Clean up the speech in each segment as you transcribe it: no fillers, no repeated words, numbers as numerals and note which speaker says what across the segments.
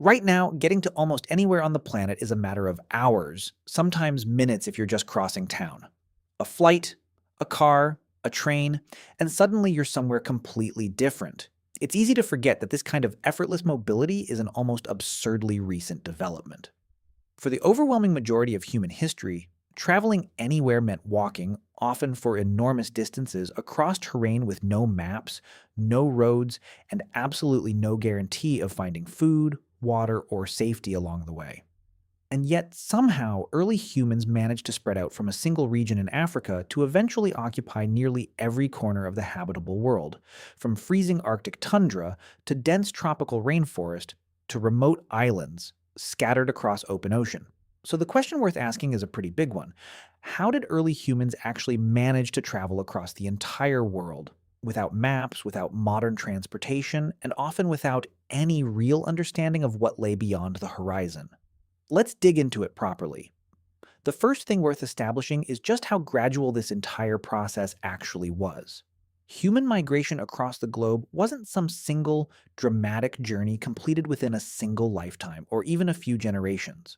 Speaker 1: Right now, getting to almost anywhere on the planet is a matter of hours, sometimes minutes if you're just crossing town. A flight, a car, a train, and suddenly you're somewhere completely different. It's easy to forget that this kind of effortless mobility is an almost absurdly recent development. For the overwhelming majority of human history, traveling anywhere meant walking, often for enormous distances, across terrain with no maps, no roads, and absolutely no guarantee of finding food, water, or safety along the way. And yet, somehow, early humans managed to spread out from a single region in Africa to eventually occupy nearly every corner of the habitable world, from freezing Arctic tundra to dense tropical rainforest to remote islands scattered across open ocean. So the question worth asking is a pretty big one. How did early humans actually manage to travel across the entire world without maps, without modern transportation, and often without any real understanding of what lay beyond the horizon? Let's dig into it properly. The first thing worth establishing is just how gradual this entire process actually was. Human migration across the globe wasn't some single, dramatic journey completed within a single lifetime or even a few generations.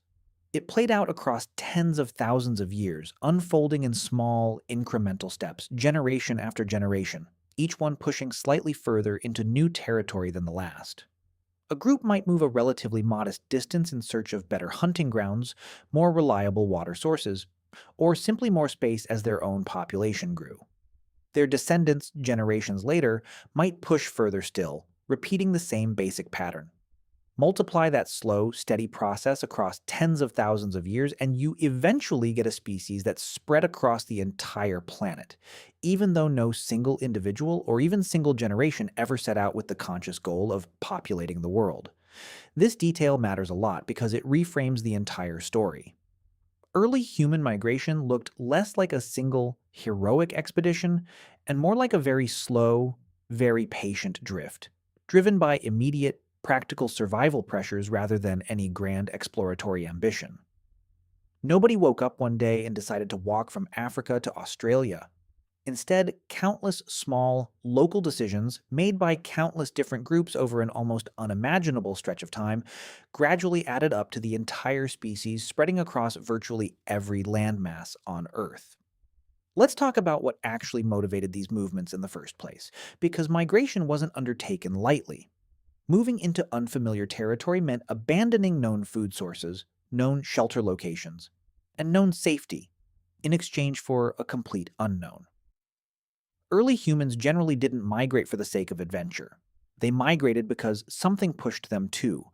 Speaker 1: It played out across tens of thousands of years, unfolding in small, incremental steps, generation after generation, each one pushing slightly further into new territory than the last. A group might move a relatively modest distance in search of better hunting grounds, more reliable water sources, or simply more space as their own population grew. Their descendants, generations later, might push further still, repeating the same basic pattern. Multiply that slow, steady process across tens of thousands of years, and you eventually get a species that's spread across the entire planet, even though no single individual or even single generation ever set out with the conscious goal of populating the world. This detail matters a lot because it reframes the entire story. Early human migration looked less like a single, heroic expedition and more like a very slow, very patient drift, driven by immediate, practical survival pressures rather than any grand exploratory ambition. Nobody woke up one day and decided to walk from Africa to Australia. Instead, countless small, local decisions made by countless different groups over an almost unimaginable stretch of time gradually added up to the entire species spreading across virtually every landmass on Earth. Let's talk about what actually motivated these movements in the first place, because migration wasn't undertaken lightly. Moving into unfamiliar territory meant abandoning known food sources, known shelter locations, and known safety in exchange for a complete unknown. Early humans generally didn't migrate for the sake of adventure. They migrated because something pushed them to,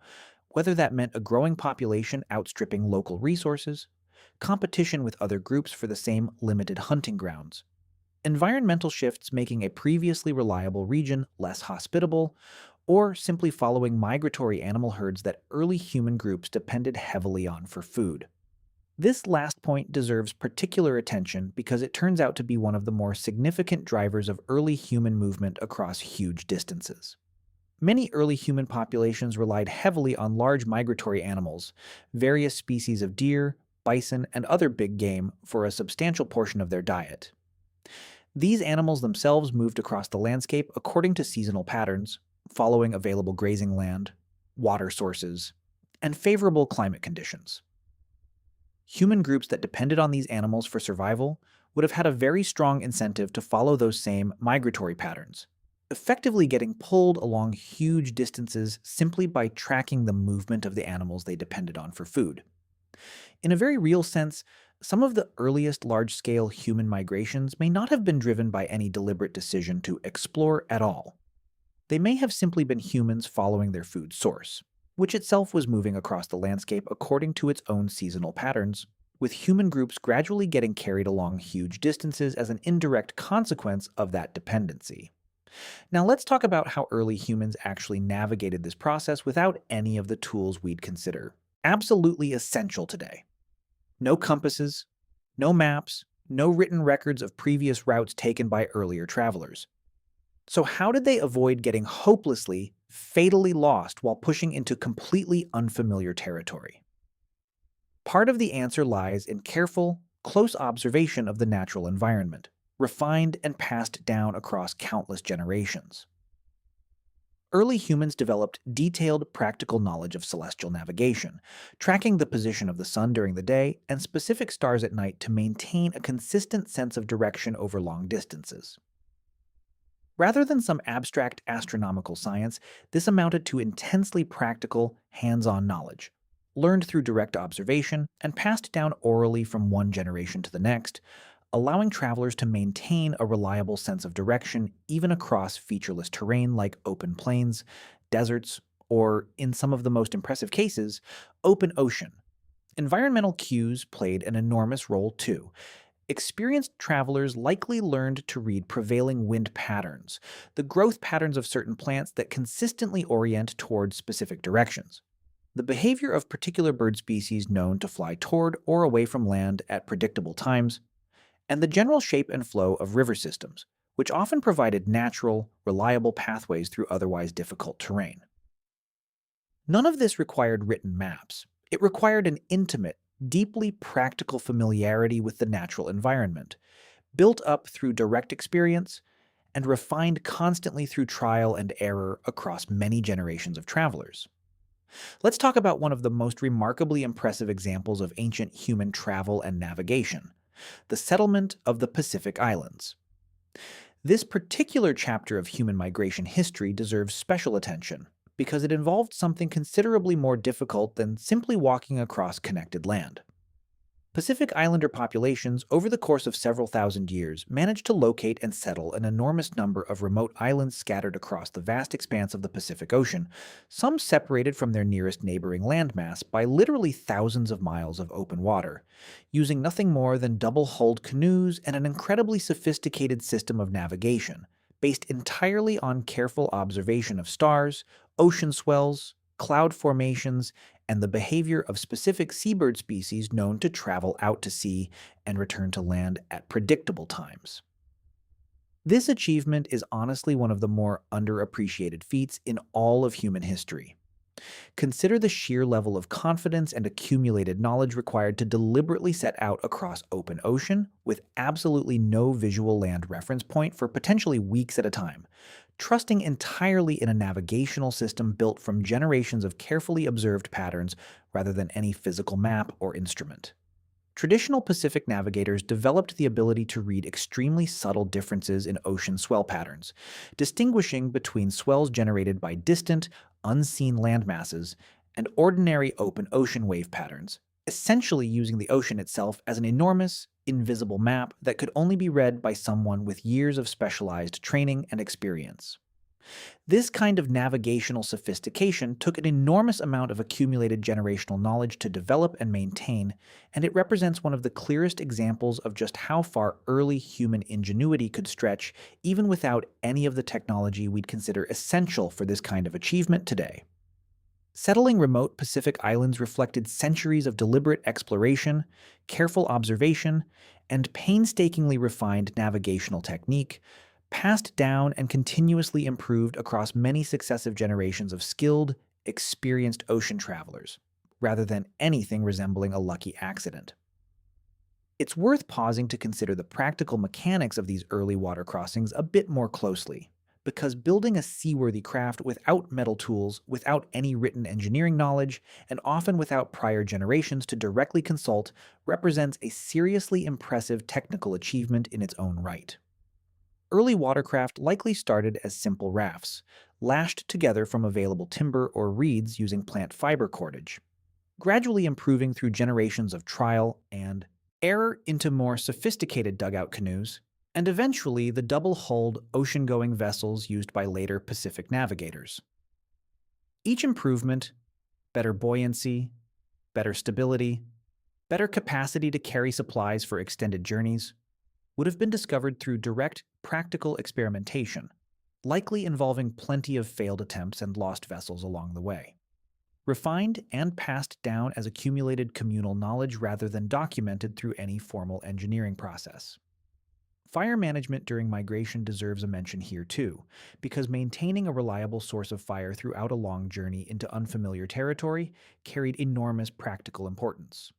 Speaker 1: whether that meant a growing population outstripping local resources, competition with other groups for the same limited hunting grounds, environmental shifts making a previously reliable region less hospitable, or simply following migratory animal herds that early human groups depended heavily on for food. This last point deserves particular attention because it turns out to be one of the more significant drivers of early human movement across huge distances. Many early human populations relied heavily on large migratory animals, various species of deer, bison, and other big game for a substantial portion of their diet. These animals themselves moved across the landscape according to seasonal patterns, following available grazing land, water sources, and favorable climate conditions. Human groups that depended on these animals for survival would have had a very strong incentive to follow those same migratory patterns, effectively getting pulled along huge distances simply by tracking the movement of the animals they depended on for food. In a very real sense, some of the earliest large-scale human migrations may not have been driven by any deliberate decision to explore at all. They may have simply been humans following their food source, which itself was moving across the landscape according to its own seasonal patterns, with human groups gradually getting carried along huge distances as an indirect consequence of that dependency. Now let's talk about how early humans actually navigated this process without any of the tools we'd consider absolutely essential today. No compasses, no maps, no written records of previous routes taken by earlier travelers. So how did they avoid getting hopelessly, fatally lost while pushing into completely unfamiliar territory? Part of the answer lies in careful, close observation of the natural environment, refined and passed down across countless generations. Early humans developed detailed practical knowledge of celestial navigation, tracking the position of the sun during the day and specific stars at night to maintain a consistent sense of direction over long distances. Rather than some abstract astronomical science, this amounted to intensely practical, hands on knowledge, learned through direct observation and passed down orally from one generation to the next, allowing travelers to maintain a reliable sense of direction even across featureless terrain like open plains, deserts, or, in some of the most impressive cases, open ocean. Environmental cues played an enormous role too. Experienced travelers likely learned to read prevailing wind patterns, the growth patterns of certain plants that consistently orient toward specific directions, the behavior of particular bird species known to fly toward or away from land at predictable times, and the general shape and flow of river systems, which often provided natural, reliable pathways through otherwise difficult terrain. None of this required written maps. It required an intimate, deeply practical familiarity with the natural environment, built up through direct experience and refined constantly through trial and error across many generations of travelers. Let's talk about one of the most remarkably impressive examples of ancient human travel and navigation: the settlement of the Pacific Islands. This particular chapter of human migration history deserves special attention because it involved something considerably more difficult than simply walking across connected land. Pacific Islander populations, over the course of several thousand years, managed to locate and settle an enormous number of remote islands scattered across the vast expanse of the Pacific Ocean, some separated from their nearest neighboring landmass by literally thousands of miles of open water, using nothing more than double-hulled canoes and an incredibly sophisticated system of navigation, based entirely on careful observation of stars, ocean swells, cloud formations, and the behavior of specific seabird species known to travel out to sea and return to land at predictable times. This achievement is honestly one of the more underappreciated feats in all of human history. Consider the sheer level of confidence and accumulated knowledge required to deliberately set out across open ocean with absolutely no visual land reference point for potentially weeks at a time, trusting entirely in a navigational system built from generations of carefully observed patterns rather than any physical map or instrument. Traditional Pacific navigators developed the ability to read extremely subtle differences in ocean swell patterns, distinguishing between swells generated by distant, unseen landmasses and ordinary open ocean wave patterns, essentially using the ocean itself as an enormous, invisible map that could only be read by someone with years of specialized training and experience. This kind of navigational sophistication took an enormous amount of accumulated generational knowledge to develop and maintain, and it represents one of the clearest examples of just how far early human ingenuity could stretch, even without any of the technology we'd consider essential for this kind of achievement today. Settling remote Pacific islands reflected centuries of deliberate exploration, careful observation, and painstakingly refined navigational technique, passed down and continuously improved across many successive generations of skilled, experienced ocean travelers, rather than anything resembling a lucky accident. It's worth pausing to consider the practical mechanics of these early water crossings a bit more closely, because building a seaworthy craft without metal tools, without any written engineering knowledge, and often without prior generations to directly consult represents a seriously impressive technical achievement in its own right. Early watercraft likely started as simple rafts, lashed together from available timber or reeds using plant fiber cordage, gradually improving through generations of trial and error into more sophisticated dugout canoes, and eventually the double-hulled, ocean-going vessels used by later Pacific navigators. Each improvement, better buoyancy, better stability, better capacity to carry supplies for extended journeys, would have been discovered through direct, practical experimentation, likely involving plenty of failed attempts and lost vessels along the way. Refined and passed down as accumulated communal knowledge rather than documented through any formal engineering process. Fire management during migration deserves a mention here too, because maintaining a reliable source of fire throughout a long journey into unfamiliar territory carried enormous practical importance.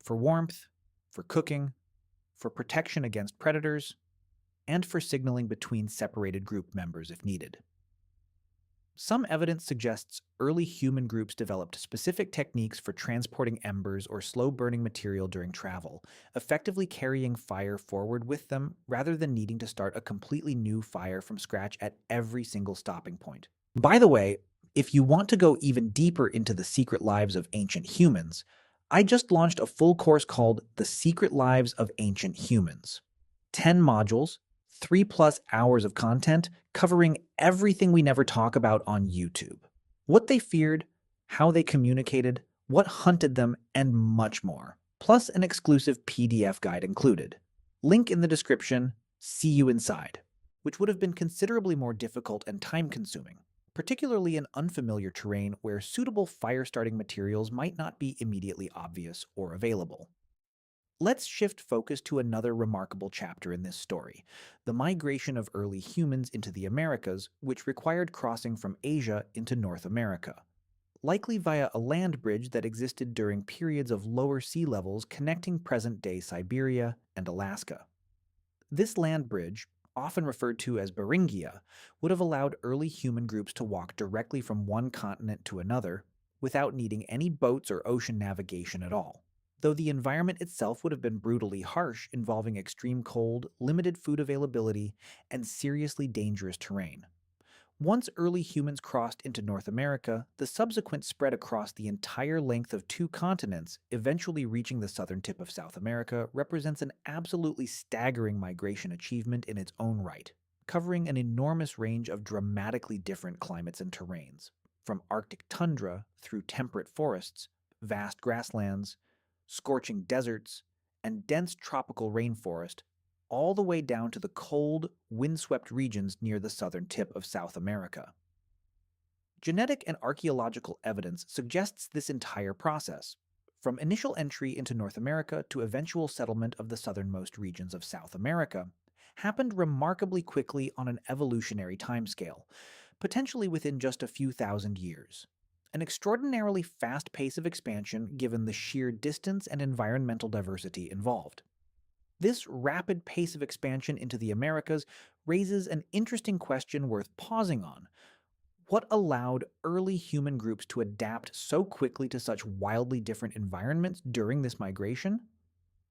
Speaker 1: For warmth, for cooking, for protection against predators, and for signaling between separated group members if needed. Some evidence suggests early human groups developed specific techniques for transporting embers or slow burning material during travel, effectively carrying fire forward with them rather than needing to start a completely new fire from scratch at every single stopping point. By the way, if you want to go even deeper into the secret lives of ancient humans, I just launched a full course called The Secret Lives of Ancient Humans. 10 modules, 3+ hours of content covering everything we never talk about on YouTube. What they feared, how they communicated, what hunted them, and much more. Plus an exclusive PDF guide included. Link in the description. See you inside. Which would have been considerably more difficult and time consuming, particularly in unfamiliar terrain where suitable fire starting materials might not be immediately obvious or available. Let's shift focus to another remarkable chapter in this story, the migration of early humans into the Americas, which required crossing from Asia into North America, likely via a land bridge that existed during periods of lower sea levels connecting present-day Siberia and Alaska. This land bridge, often referred to as Beringia, would have allowed early human groups to walk directly from one continent to another without needing any boats or ocean navigation at all, though the environment itself would have been brutally harsh, involving extreme cold, limited food availability, and seriously dangerous terrain. Once early humans crossed into North America, the subsequent spread across the entire length of two continents, eventually reaching the southern tip of South America, represents an absolutely staggering migration achievement in its own right, covering an enormous range of dramatically different climates and terrains, from Arctic tundra through temperate forests, vast grasslands, scorching deserts, and dense tropical rainforest, all the way down to the cold, windswept regions near the southern tip of South America. Genetic and archaeological evidence suggests this entire process, from initial entry into North America to eventual settlement of the southernmost regions of South America, happened remarkably quickly on an evolutionary timescale, potentially within just a few thousand years. An extraordinarily fast pace of expansion given the sheer distance and environmental diversity involved. This rapid pace of expansion into the Americas raises an interesting question worth pausing on. What allowed early human groups to adapt so quickly to such wildly different environments during this migration?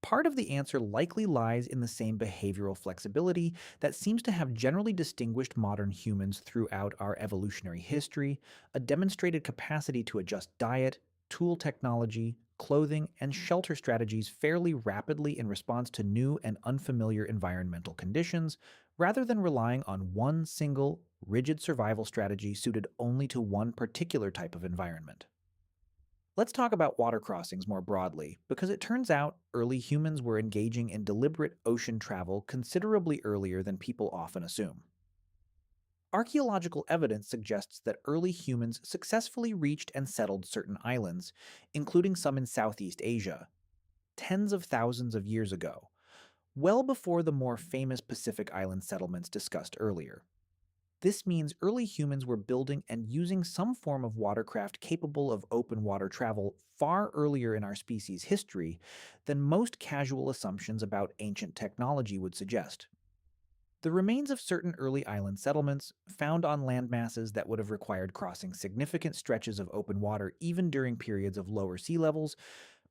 Speaker 1: Part of the answer likely lies in the same behavioral flexibility that seems to have generally distinguished modern humans throughout our evolutionary history, a demonstrated capacity to adjust diet, tool technology, clothing, and shelter strategies fairly rapidly in response to new and unfamiliar environmental conditions, rather than relying on one single, rigid survival strategy suited only to one particular type of environment. Let's talk about water crossings more broadly, because it turns out early humans were engaging in deliberate ocean travel considerably earlier than people often assume. Archaeological evidence suggests that early humans successfully reached and settled certain islands, including some in Southeast Asia, tens of thousands of years ago, well before the more famous Pacific Island settlements discussed earlier. This means early humans were building and using some form of watercraft capable of open water travel far earlier in our species' history than most casual assumptions about ancient technology would suggest. The remains of certain early island settlements, found on land masses that would have required crossing significant stretches of open water even during periods of lower sea levels,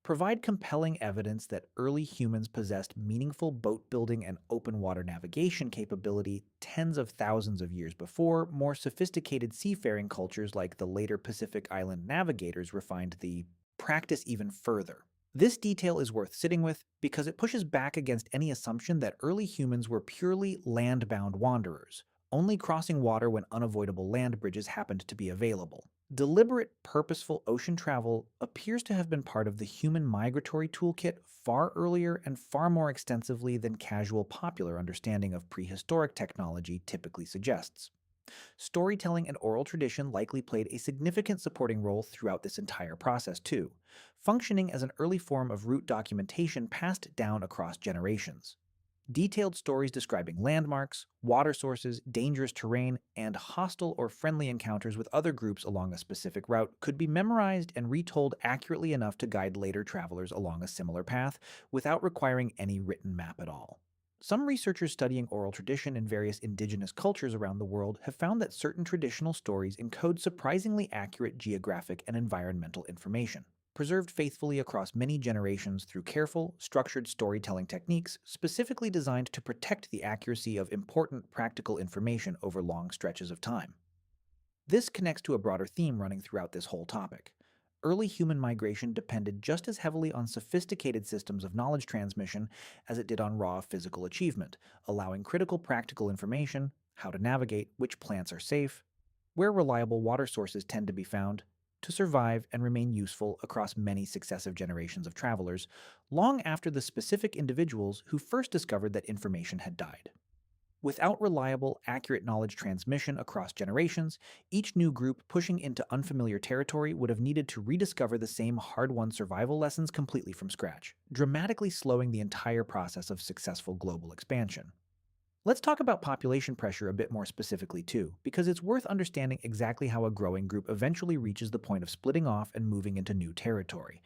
Speaker 1: provide compelling evidence that early humans possessed meaningful boat building and open water navigation capability tens of thousands of years before more sophisticated seafaring cultures like the later Pacific Island navigators refined the practice even further. This detail is worth sitting with because it pushes back against any assumption that early humans were purely land-bound wanderers, only crossing water when unavoidable land bridges happened to be available. Deliberate, purposeful ocean travel appears to have been part of the human migratory toolkit far earlier and far more extensively than casual popular understanding of prehistoric technology typically suggests. Storytelling and oral tradition likely played a significant supporting role throughout this entire process, too, functioning as an early form of route documentation passed down across generations. Detailed stories describing landmarks, water sources, dangerous terrain, and hostile or friendly encounters with other groups along a specific route could be memorized and retold accurately enough to guide later travelers along a similar path without requiring any written map at all. Some researchers studying oral tradition in various indigenous cultures around the world have found that certain traditional stories encode surprisingly accurate geographic and environmental information, preserved faithfully across many generations through careful, structured storytelling techniques specifically designed to protect the accuracy of important practical information over long stretches of time. This connects to a broader theme running throughout this whole topic. Early human migration depended just as heavily on sophisticated systems of knowledge transmission as it did on raw physical achievement, allowing critical practical information, how to navigate, which plants are safe, where reliable water sources tend to be found, to survive and remain useful across many successive generations of travelers, long after the specific individuals who first discovered that information had died. Without reliable, accurate knowledge transmission across generations, each new group pushing into unfamiliar territory would have needed to rediscover the same hard won survival lessons completely from scratch, dramatically slowing the entire process of successful global expansion. Let's talk about population pressure a bit more specifically, too, because it's worth understanding exactly how a growing group eventually reaches the point of splitting off and moving into new territory.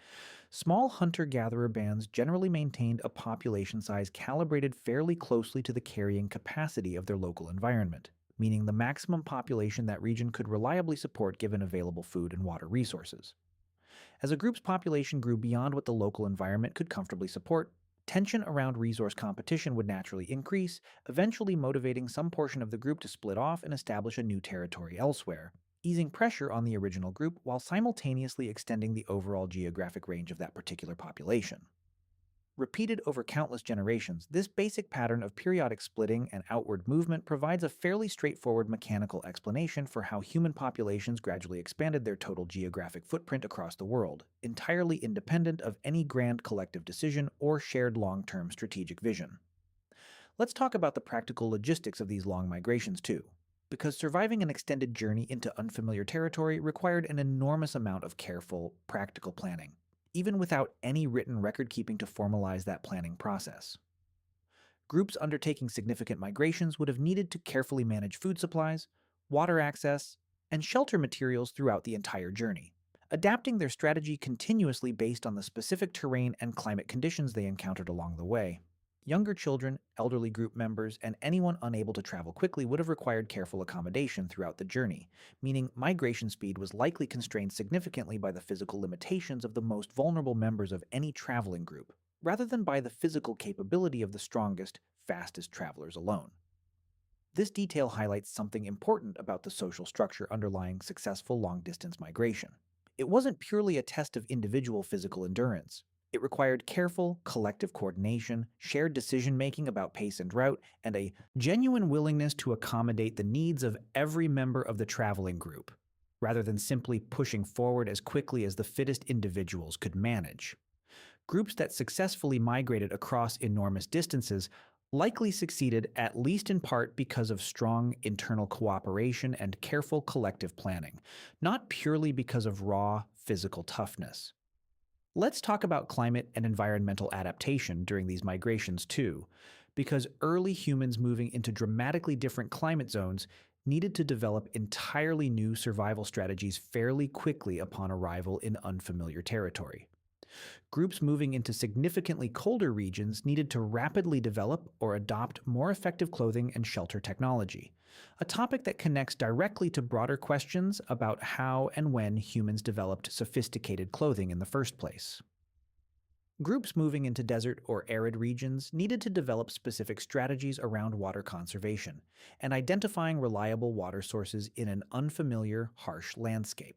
Speaker 1: Small hunter-gatherer bands generally maintained a population size calibrated fairly closely to the carrying capacity of their local environment, meaning the maximum population that region could reliably support given available food and water resources. As a group's population grew beyond what the local environment could comfortably support, tension around resource competition would naturally increase, eventually motivating some portion of the group to split off and establish a new territory elsewhere, easing pressure on the original group while simultaneously extending the overall geographic range of that particular population. Repeated over countless generations, this basic pattern of periodic splitting and outward movement provides a fairly straightforward mechanical explanation for how human populations gradually expanded their total geographic footprint across the world, entirely independent of any grand collective decision or shared long-term strategic vision. Let's talk about the practical logistics of these long migrations too, because surviving an extended journey into unfamiliar territory required an enormous amount of careful, practical planning, even without any written record keeping to formalize that planning process. Groups undertaking significant migrations would have needed to carefully manage food supplies, water access, and shelter materials throughout the entire journey, adapting their strategy continuously based on the specific terrain and climate conditions they encountered along the way. Younger children, elderly group members, and anyone unable to travel quickly would have required careful accommodation throughout the journey, meaning migration speed was likely constrained significantly by the physical limitations of the most vulnerable members of any traveling group, rather than by the physical capability of the strongest, fastest travelers alone. This detail highlights something important about the social structure underlying successful long-distance migration. It wasn't purely a test of individual physical endurance. It required careful, collective coordination, shared decision-making about pace and route, and a genuine willingness to accommodate the needs of every member of the traveling group, rather than simply pushing forward as quickly as the fittest individuals could manage. Groups that successfully migrated across enormous distances likely succeeded at least in part because of strong internal cooperation and careful collective planning, not purely because of raw physical toughness. Let's talk about climate and environmental adaptation during these migrations too, because early humans moving into dramatically different climate zones needed to develop entirely new survival strategies fairly quickly upon arrival in unfamiliar territory. Groups moving into significantly colder regions needed to rapidly develop or adopt more effective clothing and shelter technology, a topic that connects directly to broader questions about how and when humans developed sophisticated clothing in the first place. Groups moving into desert or arid regions needed to develop specific strategies around water conservation and identifying reliable water sources in an unfamiliar, harsh landscape.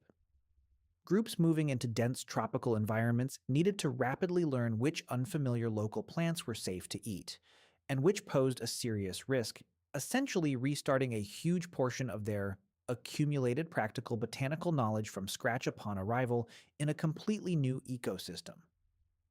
Speaker 1: Groups moving into dense tropical environments needed to rapidly learn which unfamiliar local plants were safe to eat, and which posed a serious risk, essentially restarting a huge portion of their accumulated practical botanical knowledge from scratch upon arrival in a completely new ecosystem.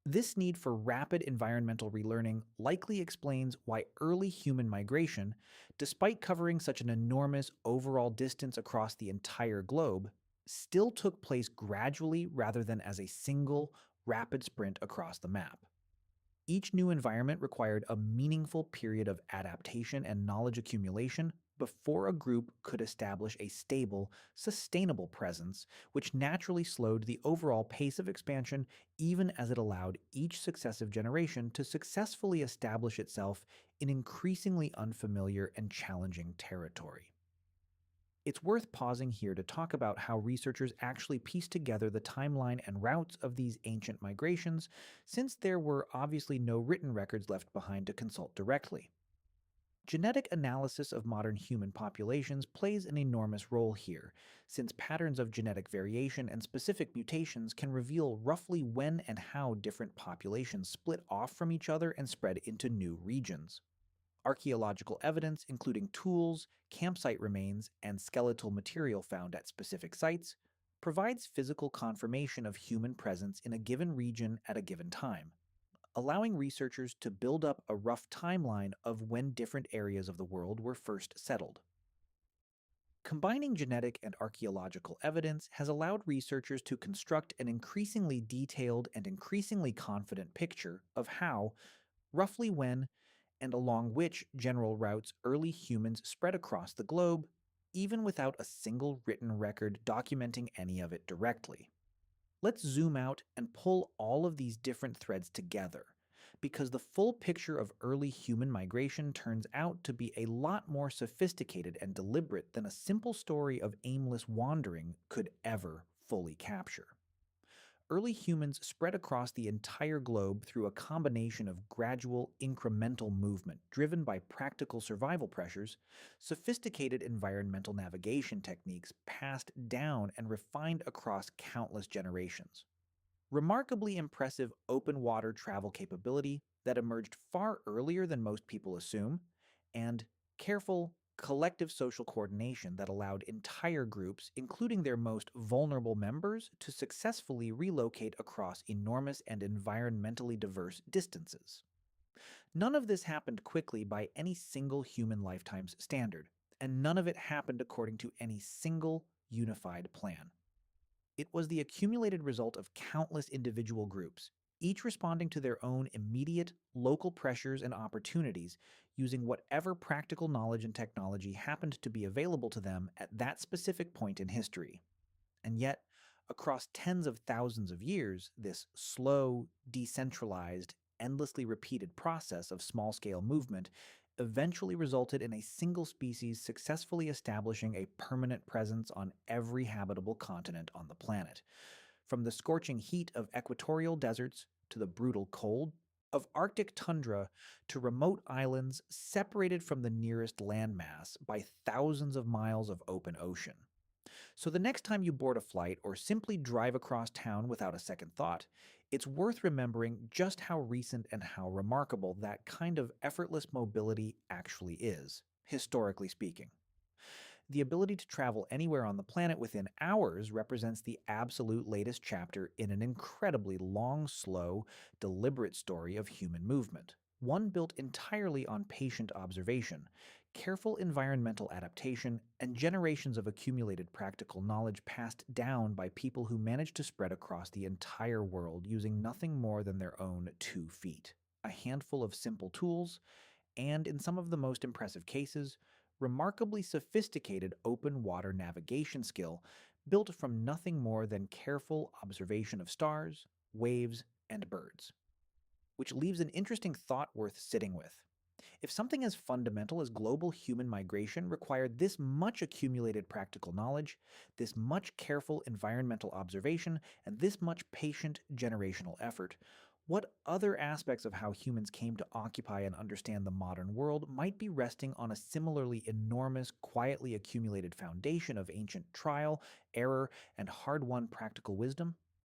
Speaker 1: This need for rapid environmental relearning likely explains why early human migration, despite covering such an enormous overall distance across the entire globe, still took place gradually rather than as a single, rapid sprint across the map. Each new environment required a meaningful period of adaptation and knowledge accumulation before a group could establish a stable, sustainable presence, which naturally slowed the overall pace of expansion even as it allowed each successive generation to successfully establish itself in increasingly unfamiliar and challenging territory. It's worth pausing here to talk about how researchers actually pieced together the timeline and routes of these ancient migrations, since there were obviously no written records left behind to consult directly. Genetic analysis of modern human populations plays an enormous role here, since patterns of genetic variation and specific mutations can reveal roughly when and how different populations split off from each other and spread into new regions. Archaeological evidence, including tools, campsite remains, and skeletal material found at specific sites, provides physical confirmation of human presence in a given region at a given time, allowing researchers to build up a rough timeline of when different areas of the world were first settled. Combining genetic and archaeological evidence has allowed researchers to construct an increasingly detailed and increasingly confident picture of how, roughly when, and along which general routes early humans spread across the globe, even without a single written record documenting any of it directly. Let's zoom out and pull all of these different threads together, because the full picture of early human migration turns out to be a lot more sophisticated and deliberate than a simple story of aimless wandering could ever fully capture. Early humans spread across the entire globe through a combination of gradual, incremental movement driven by practical survival pressures, sophisticated environmental navigation techniques passed down and refined across countless generations, remarkably impressive open water travel capability that emerged far earlier than most people assume, and careful, collective social coordination that allowed entire groups, including their most vulnerable members, to successfully relocate across enormous and environmentally diverse distances. None of this happened quickly by any single human lifetime's standard, and none of it happened according to any single unified plan. It was the accumulated result of countless individual groups, each responding to their own immediate, local pressures and opportunities, using whatever practical knowledge and technology happened to be available to them at that specific point in history. And yet, across tens of thousands of years, this slow, decentralized, endlessly repeated process of small scale movement eventually resulted in a single species successfully establishing a permanent presence on every habitable continent on the planet. From the scorching heat of equatorial deserts to the brutal cold of Arctic tundra to remote islands separated from the nearest landmass by thousands of miles of open ocean. So the next time you board a flight or simply drive across town without a second thought, it's worth remembering just how recent and how remarkable that kind of effortless mobility actually is, historically speaking. The ability to travel anywhere on the planet within hours represents the absolute latest chapter in an incredibly long, slow, deliberate story of human movement. One built entirely on patient observation, careful environmental adaptation, and generations of accumulated practical knowledge passed down by people who managed to spread across the entire world using nothing more than their own 2 feet, a handful of simple tools, and, in some of the most impressive cases, remarkably sophisticated open water navigation skill built from nothing more than careful observation of stars, waves, and birds. Which leaves an interesting thought worth sitting with. If something as fundamental as global human migration required this much accumulated practical knowledge, this much careful environmental observation, and this much patient generational effort, what other aspects of how humans came to occupy and understand the modern world might be resting on a similarly enormous, quietly accumulated foundation of ancient trial, error, and hard-won practical wisdom?